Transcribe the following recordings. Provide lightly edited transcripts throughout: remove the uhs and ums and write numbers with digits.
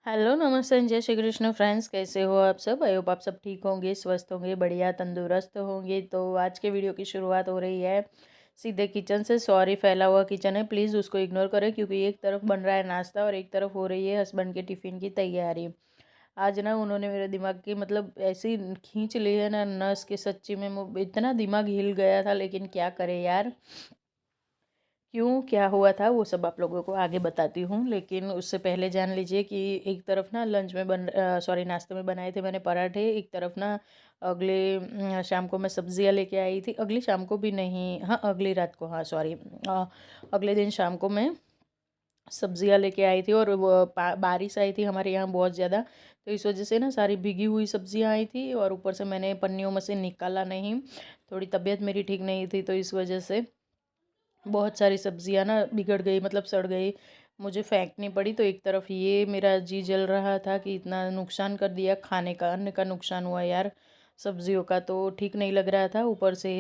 Hello, नमस्ते and जय Shri Krishna friends. कैसे हो आप सब? आई होप आप सब ठीक होंगे, स्वस्थ होंगे, बढ़िया तंदुरुस्त होंगे। तो आज के वीडियो की शुरुआत हो रही है सीधे किचन से। सॉरी, फैला हुआ किचन है, प्लीज़ उसको इग्नोर करें क्योंकि एक तरफ बन रहा है नाश्ता और एक तरफ हो रही है हस्बैंड के टिफ़िन की तैयारी। आज ना उन्होंने मेरे दिमाग की मतलब ऐसी खींच ली है ना नस कि सच्ची में इतना दिमाग हिल गया था, लेकिन क्या करें यार। क्यों, क्या हुआ था वो सब आप लोगों को आगे बताती हूँ, लेकिन उससे पहले जान लीजिए कि एक तरफ ना लंच में सॉरी नाश्ते में बनाए थे मैंने पराठे। एक तरफ ना अगले शाम को मैं सब्जियाँ लेके आई थी। अगली शाम को भी नहीं, हाँ अगली रात को, हाँ सॉरी, अगले दिन शाम को मैं सब्जियाँ लेके आई थी और वो बारिश आई थी हमारे यहाँ बहुत ज़्यादा। तो इस वजह से ना सारी भीगी हुई सब्जियाँ आई थी और ऊपर से मैंने पन्नियों में से निकाला नहीं। थोड़ी तबीयत मेरी ठीक नहीं थी तो इस वजह से बहुत सारी सब्जियां ना बिगड़ गई, मतलब सड़ गई, मुझे फेंकनी पड़ी। तो एक तरफ ये मेरा जी जल रहा था कि इतना नुकसान कर दिया, खाने का अन्न का नुकसान हुआ यार, सब्जियों का तो ठीक नहीं लग रहा था। ऊपर से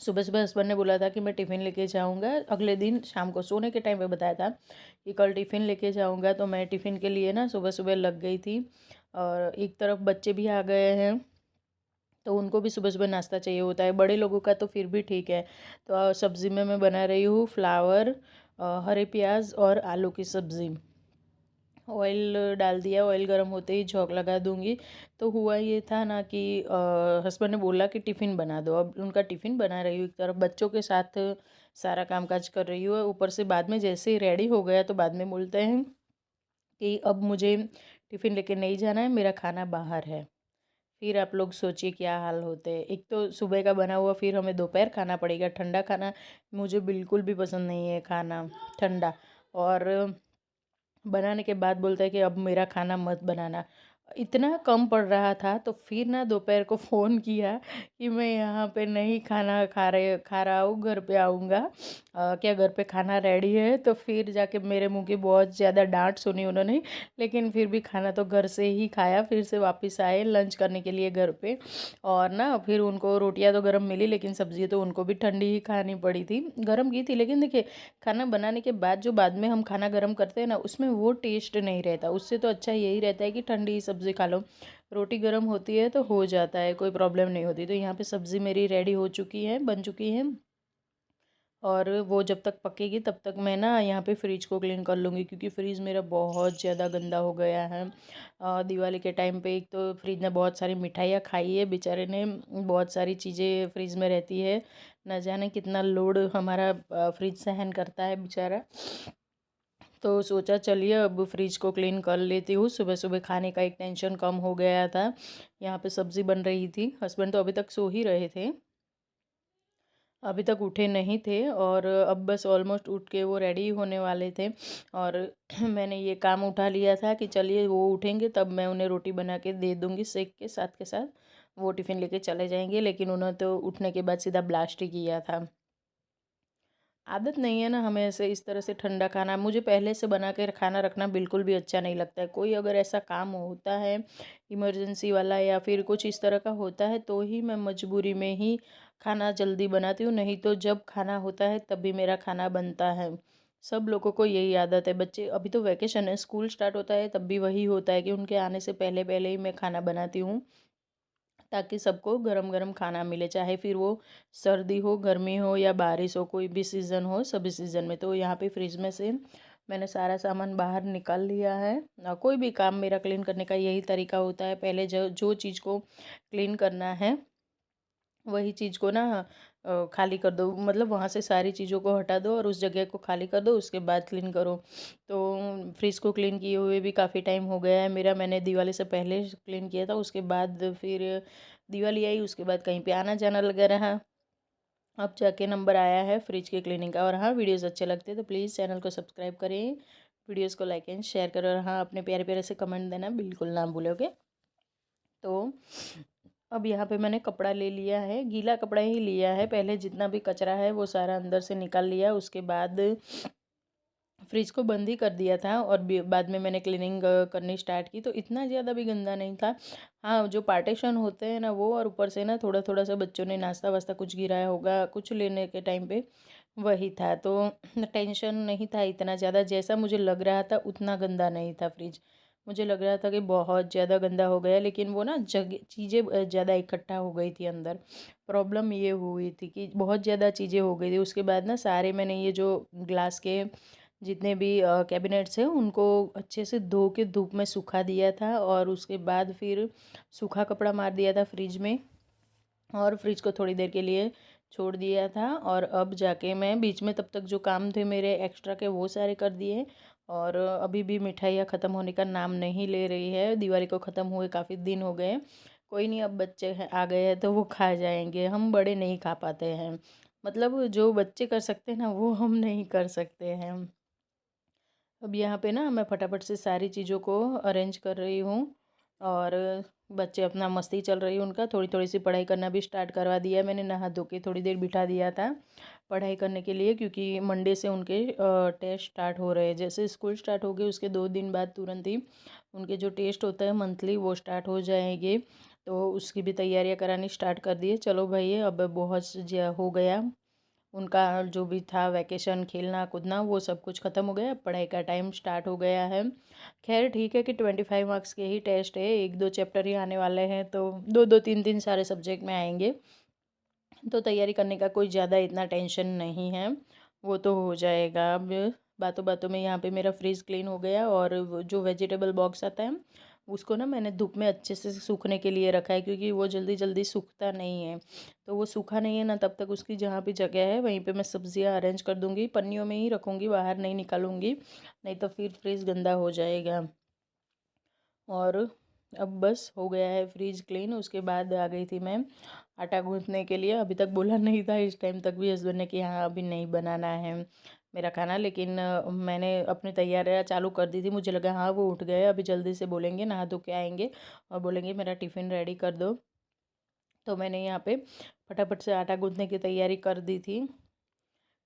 सुबह सुबह हस्बैंड ने बोला था कि मैं टिफ़िन लेके जाऊंगा, अगले दिन शाम को सोने के टाइम पे बताया था कि कल टिफ़िन लेके जाऊंगा। तो मैं टिफ़िन के लिए ना सुबह सुबह लग गई थी और एक तरफ बच्चे भी आ गए हैं तो उनको भी सुबह सुबह नाश्ता चाहिए होता है। बड़े लोगों का तो फिर भी ठीक है। तो सब्ज़ी में मैं बना रही हूँ फ्लावर, हरे प्याज और आलू की सब्ज़ी। ऑयल डाल दिया, ऑयल गर्म होते ही झोंक लगा दूंगी। तो हुआ ये था ना कि हस्बैंड ने बोला कि टिफ़िन बना दो, अब उनका टिफ़िन बना रही हूँ, एक तरफ बच्चों के साथ सारा कामकाज कर रही हूँ। ऊपर से बाद में जैसे ही रेडी हो गया तो बाद में बोलते हैं कि अब मुझे टिफ़िन लेके नहीं जाना है, मेरा खाना बाहर है। फिर आप लोग सोचिए क्या हाल होते हैं। एक तो सुबह का बना हुआ फिर हमें दोपहर खाना पड़ेगा, ठंडा खाना मुझे बिल्कुल भी पसंद नहीं है खाना ठंडा। और बनाने के बाद बोलता है कि अब मेरा खाना मत बनाना। इतना कम पड़ रहा था तो फिर ना दोपहर को फ़ोन किया कि मैं यहाँ पे नहीं खाना खा रहा हूँ, घर पे आऊँगा, क्या घर पे खाना रेडी है? तो फिर जाके मेरे मुंह की बहुत ज़्यादा डांट सुनी उन्होंने, लेकिन फिर भी खाना तो घर से ही खाया। फिर से वापस आए लंच करने के लिए घर पे, और ना फिर उनको रोटियां तो गर्म मिली लेकिन सब्जी तो उनको भी ठंडी ही खानी पड़ी थी। गर्म की थी लेकिन देखिए, खाना बनाने के बाद जो बाद में हम खाना गर्म करते हैं ना उसमें वो टेस्ट नहीं रहता। उससे तो अच्छा यही रहता है कि ठंडी सब्ज़ी खा लो। रोटी गर्म होती है तो हो जाता है, कोई प्रॉब्लम नहीं होती। तो यहाँ पे सब्ज़ी मेरी रेडी हो चुकी है, बन चुकी है। और वो जब तक पकेगी तब तक मैं ना यहाँ पे फ्रिज को क्लीन कर लूँगी क्योंकि फ्रिज मेरा बहुत ज़्यादा गंदा हो गया है। दिवाली के टाइम पे एक तो फ्रिज ने बहुत सारी मिठाइयाँ खाई है बेचारे ने, बहुत सारी चीज़ें फ्रिज में रहती है, न जाने कितना लोड हमारा फ्रिज सहन करता है बेचारा। तो सोचा चलिए अब फ्रिज को क्लीन कर लेती हूँ, सुबह सुबह खाने का एक टेंशन कम हो गया था। यहाँ पे सब्ज़ी बन रही थी, हस्बैंड तो अभी तक सो ही रहे थे, अभी तक उठे नहीं थे और अब बस ऑलमोस्ट उठ के वो रेडी होने वाले थे। और मैंने ये काम उठा लिया था कि चलिए वो उठेंगे तब मैं उन्हें रोटी बना के दे दूँगी सेक के साथ वो टिफ़िन लेके चले जाएंगे। लेकिन उन्होंने तो उठने के बाद सीधा ब्लास्ट ही किया था। आदत नहीं है ना हमें ऐसे इस तरह से ठंडा खाना, मुझे पहले से बना के खाना रखना बिल्कुल भी अच्छा नहीं लगता है। कोई अगर ऐसा काम होता है इमरजेंसी वाला या फिर कुछ इस तरह का होता है तो ही मैं मजबूरी में ही खाना जल्दी बनाती हूँ, नहीं तो जब खाना होता है तभी मेरा खाना बनता है। सब लोगों को यही आदत है। बच्चे अभी तो वैकेशन है, स्कूल स्टार्ट होता है तब भी वही होता है कि उनके आने से पहले पहले ही मैं खाना बनाती हूँ ताकि सबको गरम गरम खाना मिले, चाहे फिर वो सर्दी हो, गर्मी हो या बारिश हो, कोई भी सीज़न हो, सभी सीज़न में। तो यहाँ पे फ्रिज में से मैंने सारा सामान बाहर निकाल लिया है। कोई भी काम मेरा क्लीन करने का यही तरीका होता है, पहले जो जो चीज़ को क्लीन करना है वही चीज़ को ना खाली कर दो, मतलब वहाँ से सारी चीज़ों को हटा दो और उस जगह को खाली कर दो, उसके बाद क्लीन करो। तो फ्रिज को क्लीन किए हुए भी काफ़ी टाइम हो गया है मेरा, मैंने दिवाली से पहले क्लीन किया था, उसके बाद फिर दिवाली आई, उसके बाद कहीं पे आना जाना लगा रहा, अब जाके नंबर आया है फ्रिज के क्लीनिंग का। और हाँ, वीडियोस अच्छे लगते हैं तो प्लीज़ चैनल को सब्सक्राइब करें, वीडियोस को लाइक एंड शेयर करें, और हाँ अपने प्यारे प्यारे से कमेंट देना बिल्कुल ना भूलोगे। तो अब यहाँ पे मैंने कपड़ा ले लिया है, गीला कपड़ा ही लिया है, पहले जितना भी कचरा है वो सारा अंदर से निकाल लिया, उसके बाद फ्रिज को बंद ही कर दिया था और बाद में मैंने क्लीनिंग करनी स्टार्ट की तो इतना ज़्यादा भी गंदा नहीं था। हाँ, जो पार्टीशन होते हैं ना वो, और ऊपर से ना थोड़ा थोड़ा सा बच्चों ने नाश्ता वास्ता कुछ गिराया होगा कुछ लेने के टाइम पे, वही था। तो टेंशन नहीं था इतना ज़्यादा, जैसा मुझे लग रहा था उतना गंदा नहीं था फ्रिज। मुझे लग रहा था कि बहुत ज़्यादा गंदा हो गया, लेकिन वो ना जगह चीज़ें ज़्यादा इकट्ठा हो गई थी अंदर। प्रॉब्लम ये हुई थी कि बहुत ज़्यादा चीज़ें हो गई थी। उसके बाद ना सारे मैंने ये जो ग्लास के जितने भी कैबिनेट्स हैं उनको अच्छे से धो के धूप में सुखा दिया था, और उसके बाद फिर सूखा कपड़ा मार दिया था फ्रिज में, और फ्रिज को थोड़ी देर के लिए छोड़ दिया था। और अब जाके मैं बीच में तब तक जो काम थे मेरे एक्स्ट्रा के वो सारे कर दिए। और अभी भी मिठाइयाँ ख़त्म होने का नाम नहीं ले रही है। दिवाली को ख़त्म हुए काफ़ी दिन हो गए। कोई नहीं, अब बच्चे हैं आ गए हैं तो वो खा जाएंगे, हम बड़े नहीं खा पाते हैं। मतलब जो बच्चे कर सकते हैं ना वो हम नहीं कर सकते हैं। अब यहाँ पे ना मैं फटाफट से सारी चीज़ों को अरेंज कर रही हूँ, और बच्चे अपना मस्ती चल रही है उनका। थोड़ी थोड़ी सी पढ़ाई करना भी स्टार्ट करवा दिया है मैंने, नहा धो के थोड़ी देर बिठा दिया था पढ़ाई करने के लिए, क्योंकि मंडे से उनके टेस्ट स्टार्ट हो रहे हैं। जैसे स्कूल स्टार्ट हो गए उसके 2 दिन बाद तुरंत ही उनके जो टेस्ट होता है मंथली वो स्टार्ट हो जाएंगे। तो उसकी भी तैयारियां करानी स्टार्ट कर दी है। चलो भाई अब बहुत हो गया उनका जो भी था वैकेशन, खेलना कूदना वो सब कुछ ख़त्म हो गया। पढ़ाई का टाइम स्टार्ट हो गया है। खैर ठीक है कि 25 मार्क्स के ही टेस्ट है, 1-2 चैप्टर ही आने वाले हैं, तो 2-2 3-3 सारे सब्जेक्ट में आएंगे। तो तैयारी करने का कोई ज़्यादा इतना टेंशन नहीं है, वो तो हो जाएगा। अब बातों बातों में यहाँ पे मेरा फ्रीज़ क्लीन हो गया, और वो जो वेजिटेबल बॉक्स आता है उसको ना मैंने धूप में अच्छे से सूखने के लिए रखा है, क्योंकि वो जल्दी जल्दी सूखता नहीं है। तो वो सूखा नहीं है ना, तब तक उसकी जहाँ भी जगह है वहीं पे मैं सब्जियाँ अरेंज कर दूँगी। पन्नियों में ही रखूँगी, बाहर नहीं निकालूँगी, नहीं तो फिर फ्रीज़ गंदा हो जाएगा। और अब बस हो गया है फ्रिज क्लीन। उसके बाद आ गई थी मैं आटा गूँथने के लिए। अभी तक बोला नहीं था, इस टाइम तक भी हस्बैंड ने कि हाँ अभी नहीं बनाना है मेरा खाना, लेकिन मैंने अपनी तैयारियाँ चालू कर दी थी। मुझे लगा हाँ वो उठ गए, अभी जल्दी से बोलेंगे, नहा धो के आएंगे और बोलेंगे मेरा टिफ़िन रेडी कर दो। तो मैंने यहाँ पे फटाफट से आटा गूँथने की तैयारी कर दी थी।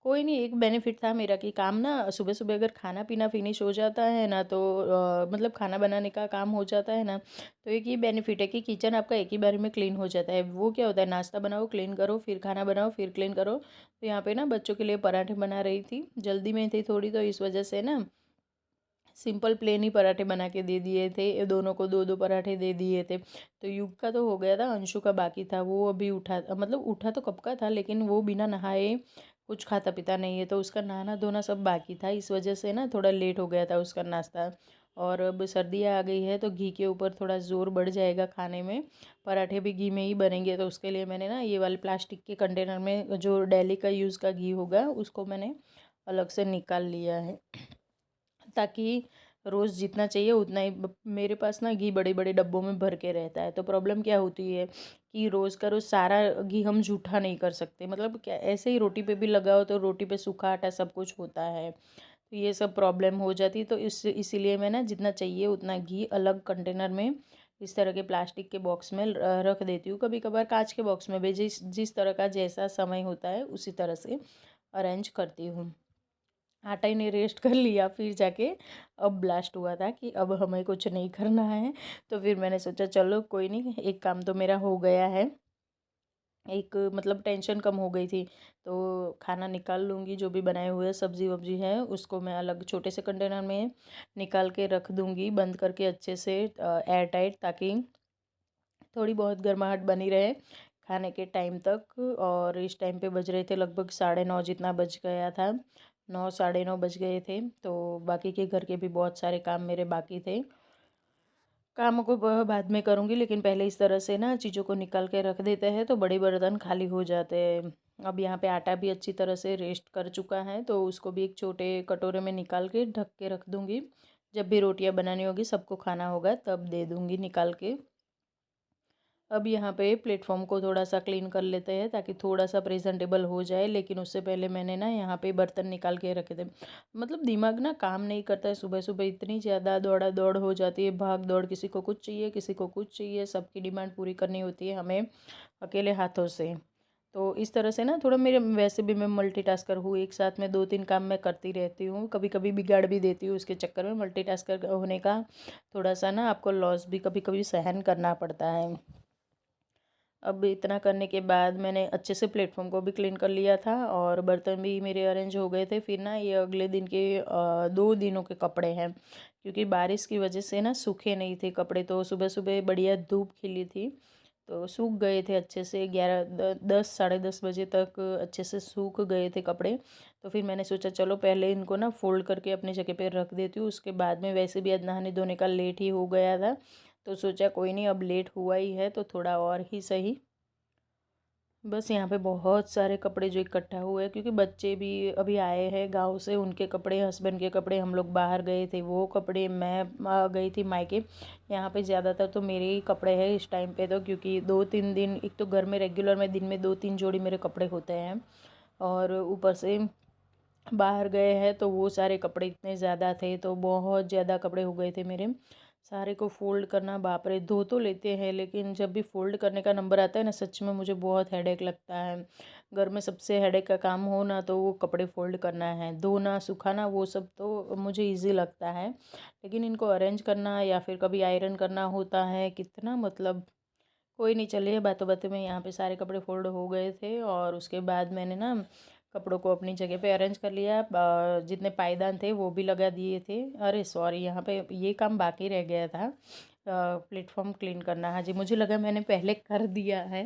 कोई नहीं, एक बेनिफिट था मेरा कि काम ना सुबह सुबह अगर खाना पीना फिनिश हो जाता है ना, तो मतलब खाना बनाने का काम हो जाता है ना, तो एक ये बेनिफिट है कि किचन आपका एक ही बार में क्लीन हो जाता है। वो क्या होता है, नाश्ता बनाओ क्लीन करो, फिर खाना बनाओ फिर क्लीन करो। तो यहाँ पे ना बच्चों के लिए पराठे बना रही थी, जल्दी में थी थोड़ी, तो इस वजह से ना सिंपल प्लेन ही पराठे बना के दे दिए थे। ये दोनों को दो दो पराठे दे दिए थे। तो युग का तो हो गया था, अंशु का बाकी था। वो अभी उठा, मतलब उठा तो कब का था, लेकिन वो बिना नहाए कुछ खाता पीता नहीं है, तो उसका नहाना धोना सब बाकी था। इस वजह से ना थोड़ा लेट हो गया था उसका नाश्ता। और अब सर्दियाँ आ गई है तो घी के ऊपर थोड़ा ज़ोर बढ़ जाएगा खाने में। पराठे भी घी में ही बनेंगे, तो उसके लिए मैंने ना ये वाले प्लास्टिक के कंटेनर में जो डेली का यूज़ का घी होगा उसको मैंने अलग से निकाल लिया है, ताकि रोज़ जितना चाहिए उतना ही। मेरे पास ना घी बड़े बड़े डब्बों में भर के रहता है। तो प्रॉब्लम क्या होती है कि रोज़ का रोज़ सारा घी हम जूठा नहीं कर सकते। मतलब क्या, ऐसे ही रोटी पे भी लगाओ तो रोटी पे सूखा आटा सब कुछ होता है, तो ये सब प्रॉब्लम हो जाती है। तो इसीलिए मैं ना जितना चाहिए उतना घी अलग कंटेनर में इस तरह के प्लास्टिक के बॉक्स में रख देती हूँ। कभी कभार कांच के बॉक्स में भी, जिस जिस तरह का जैसा समय होता है उसी तरह से अरेंज करती हूँ। आटा ही ने रेस्ट कर लिया, फिर जाके अब ब्लास्ट हुआ था कि अब हमें कुछ नहीं करना है। तो फिर मैंने सोचा चलो कोई नहीं, एक काम तो मेरा हो गया है, एक मतलब टेंशन कम हो गई थी। तो खाना निकाल लूँगी, जो भी बनाए हुए सब्ज़ी वब्जी है उसको मैं अलग छोटे से कंटेनर में निकाल के रख दूँगी, बंद करके अच्छे से एयर टाइट, ताकि थोड़ी बहुत गर्माहट बनी रहे खाने के टाइम तक। और इस टाइम पे बज रहे थे लगभग 9:30 जितना बज गया था, 9 साढ़े 9 बज गए थे। तो बाकी के घर के भी बहुत सारे काम मेरे बाकी थे। कामों को बाद में करूँगी, लेकिन पहले इस तरह से ना चीज़ों को निकाल के रख देते हैं तो बड़े बर्तन खाली हो जाते हैं। अब यहाँ पे आटा भी अच्छी तरह से रेस्ट कर चुका है, तो उसको भी एक छोटे कटोरे में निकाल के ढक के रख दूँगी। जब भी रोटियाँ बनानी होगी, सबको खाना होगा, तब दे दूँगी निकाल के। अब यहाँ पे प्लेटफॉर्म को थोड़ा सा क्लीन कर लेते हैं, ताकि थोड़ा सा प्रेजेंटेबल हो जाए। लेकिन उससे पहले मैंने ना यहाँ पे बर्तन निकाल के रखे थे। मतलब दिमाग ना काम नहीं करता है, सुबह सुबह इतनी ज़्यादा दौड़ा दौड़ हो जाती है, भाग दौड़, किसी को कुछ चाहिए किसी को कुछ चाहिए, सबकी डिमांड पूरी करनी होती है हमें अकेले हाथों से। तो इस तरह से ना थोड़ा मेरे, वैसे भी मैं मल्टीटास्कर हूँ, एक साथ में 2-3 काम मैं करती रहती हूँ, कभी कभी बिगाड़ भी देती हूँ। उसके चक्कर में मल्टीटास्कर होने का थोड़ा सा ना आपको लॉस भी कभी कभी सहन करना पड़ता है। अब इतना करने के बाद मैंने अच्छे से प्लेटफॉर्म को भी क्लीन कर लिया था और बर्तन भी मेरे अरेंज हो गए थे। फिर ना ये अगले दिन के 2 दिनों के कपड़े हैं, क्योंकि बारिश की वजह से ना सूखे नहीं थे कपड़े, तो सुबह सुबह बढ़िया धूप खिली थी तो सूख गए थे अच्छे से। 10 साढ़े 10 बजे तक अच्छे से सूख गए थे कपड़े। तो फिर मैंने सोचा चलो पहले इनको ना फोल्ड करके अपनी जगह पे रख देती हूँ, उसके बाद में वैसे भी आज नहाने धोने का लेट ही हो गया था, तो सोचा कोई नहीं, अब लेट हुआ ही है तो थोड़ा और ही सही। बस यहाँ पे बहुत सारे कपड़े जो इकट्ठा हुए हैं, क्योंकि बच्चे भी अभी आए हैं गांव से, उनके कपड़े, हस्बैंड के कपड़े, हम लोग बाहर गए थे वो कपड़े, मैं आ गई थी मायके। यहाँ पे ज़्यादातर तो मेरे ही कपड़े हैं इस टाइम पे, तो क्योंकि 2-3 दिन एक तो घर में रेगुलर में दिन में 2-3 जोड़ी मेरे कपड़े होते हैं, और ऊपर से बाहर गए हैं तो वो सारे कपड़े इतने ज़्यादा थे, तो बहुत ज़्यादा कपड़े हो गए थे मेरे। सारे को फ़ोल्ड करना, बाप रे, धो तो लेते हैं लेकिन जब भी फ़ोल्ड करने का नंबर आता है ना, सच में मुझे बहुत हेडेक लगता है। घर में सबसे हेडेक का काम हो ना तो वो कपड़े फ़ोल्ड करना है, धोना सुखाना वो सब तो मुझे ईजी लगता है, लेकिन इनको अरेंज करना या फिर कभी आयरन करना होता है कितना, मतलब कोई नहीं। चलिए बातों बातों में यहाँ पे सारे कपड़े फोल्ड हो गए थे, और उसके बाद मैंने ना कपड़ों को अपनी जगह पे अरेंज कर लिया। जितने पायदान थे वो भी लगा दिए थे। अरे सॉरी, यहाँ पे ये काम बाकी रह गया था, प्लेटफॉर्म क्लीन करना। हाँ जी, मुझे लगा मैंने पहले कर दिया है।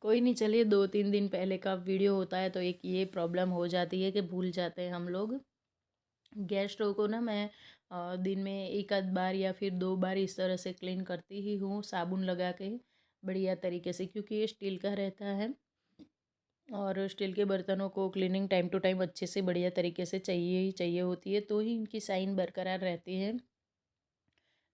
कोई नहीं, चलिए 2-3 दिन पहले का वीडियो होता है तो एक ये प्रॉब्लम हो जाती है कि भूल जाते हैं हम लोग। गैस स्टोव को ना मैं दिन में एक आध बार या फिर 2 बार इस तरह से क्लीन करती ही हूँ, साबुन लगा के बढ़िया तरीके से, क्योंकि ये स्टील का रहता है और स्टील के बर्तनों को क्लीनिंग टाइम टू टाइम अच्छे से बढ़िया तरीके से चाहिए ही चाहिए होती है, तो ही इनकी साइन बरकरार रहती है।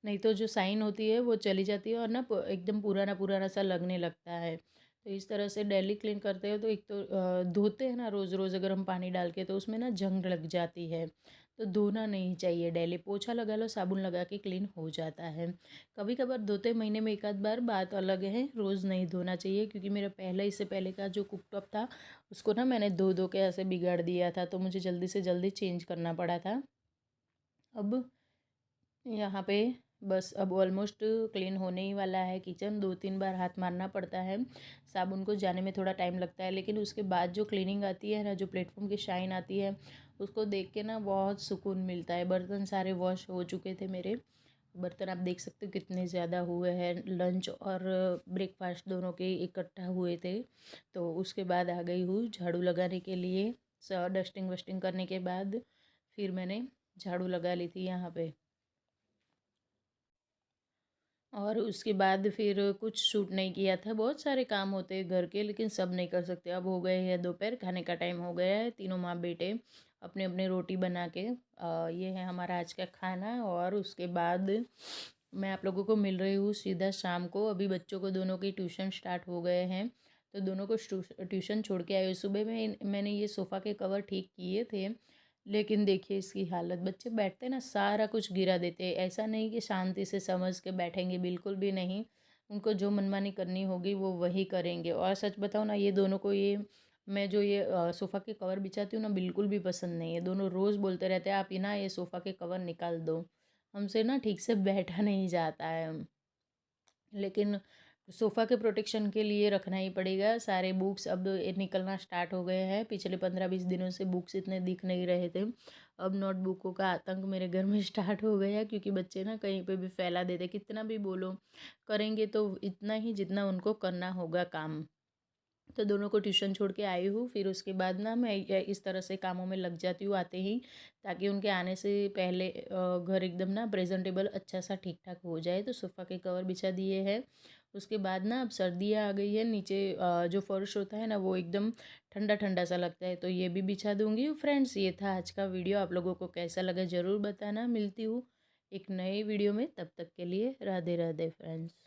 नहीं तो जो साइन होती है वो चली जाती है और ना एकदम पुराना पुराना सा लगने लगता है। तो इस तरह से डेली क्लीन करते हो तो एक तो धोते हैं ना रोज़ रोज़ अगर हम पानी डाल के, तो उसमें ना जंग लग जाती है, तो धोना नहीं चाहिए। डेली पोछा लगा लो, साबुन लगा के क्लीन हो जाता है। कभी कभार धोते महीने में एक आध बार, बात अलग है, रोज़ नहीं धोना चाहिए, क्योंकि मेरा पहले इससे पहले का जो कुकटॉप था उसको ना मैंने धो धो के ऐसे बिगाड़ दिया था, तो मुझे जल्दी से जल्दी चेंज करना पड़ा था। अब यहाँ पे बस अब ऑलमोस्ट क्लीन होने ही वाला है किचन। 2-3 बार हाथ मारना पड़ता है, साबुन को जाने में थोड़ा टाइम लगता है, लेकिन उसके बाद जो क्लीनिंग आती है ना, जो प्लेटफॉर्म की शाइन आती है, उसको देख के ना बहुत सुकून मिलता है। बर्तन सारे वॉश हो चुके थे मेरे, बर्तन आप देख सकते हो कितने ज़्यादा हुए हैं, लंच और ब्रेकफास्ट दोनों के इकट्ठा हुए थे। तो उसके बाद आ गई हूँ झाड़ू लगाने के लिए। डस्टिंग वस्टिंग करने के बाद फिर मैंने झाड़ू लगा ली थी यहाँ पे, और उसके बाद फिर कुछ शूट नहीं किया था। बहुत सारे काम होते हैं घर के, लेकिन सब नहीं कर सकते। अब हो गए हैं दोपहर, खाने का टाइम हो गया है, तीनों माँ बेटे अपने अपने रोटी बना के ये है हमारा आज का खाना। और उसके बाद मैं आप लोगों को मिल रही हूँ सीधा शाम को। अभी बच्चों को दोनों की ट्यूशन स्टार्ट हो गए हैं, तो दोनों को ट्यूशन छोड़ के आई हूँ। सुबह में मैंने ये सोफ़ा के कवर ठीक किए थे, लेकिन देखिए इसकी हालत, बच्चे बैठते ना सारा कुछ गिरा देते हैं। ऐसा नहीं कि शांति से समझ के बैठेंगे, बिल्कुल भी नहीं। उनको जो मनमानी करनी होगी वो वही करेंगे। और सच बताओ ना, ये दोनों को ये मैं जो ये सोफ़ा के कवर बिछाती हूँ ना, बिल्कुल भी पसंद नहीं है। दोनों रोज़ बोलते रहते हैं आप ही ना ये सोफ़ा के कवर निकाल दो, हमसे ना ठीक से बैठा नहीं जाता है। लेकिन सोफ़ा के प्रोटेक्शन के लिए रखना ही पड़ेगा। सारे बुक्स अब ये निकलना स्टार्ट हो गए हैं। पिछले 15-20 दिनों से बुक्स इतने दिख नहीं रहे थे, अब नोटबुकों का आतंक मेरे घर में स्टार्ट हो गया, क्योंकि बच्चे ना कहीं पे भी फैला देते। कितना भी बोलो, करेंगे तो इतना ही जितना उनको करना होगा काम। तो दोनों को ट्यूशन छोड़ के आई हूँ, फिर उसके बाद ना मैं इस तरह से कामों में लग जाती हूँ आते ही, ताकि उनके आने से पहले घर एकदम ना प्रेजेंटेबल अच्छा सा ठीक ठाक हो जाए। तो सोफ़ा के कवर बिछा दिए हैं। उसके बाद ना अब सर्दियाँ आ गई है, नीचे जो फर्श होता है ना वो एकदम ठंडा ठंडा सा लगता है, तो ये भी बिछा दूँगी। फ्रेंड्स, ये था आज का वीडियो, आप लोगों को कैसा लगा ज़रूर बताना। मिलती हूँ एक नए वीडियो में, तब तक के लिए राधे राधे फ्रेंड्स।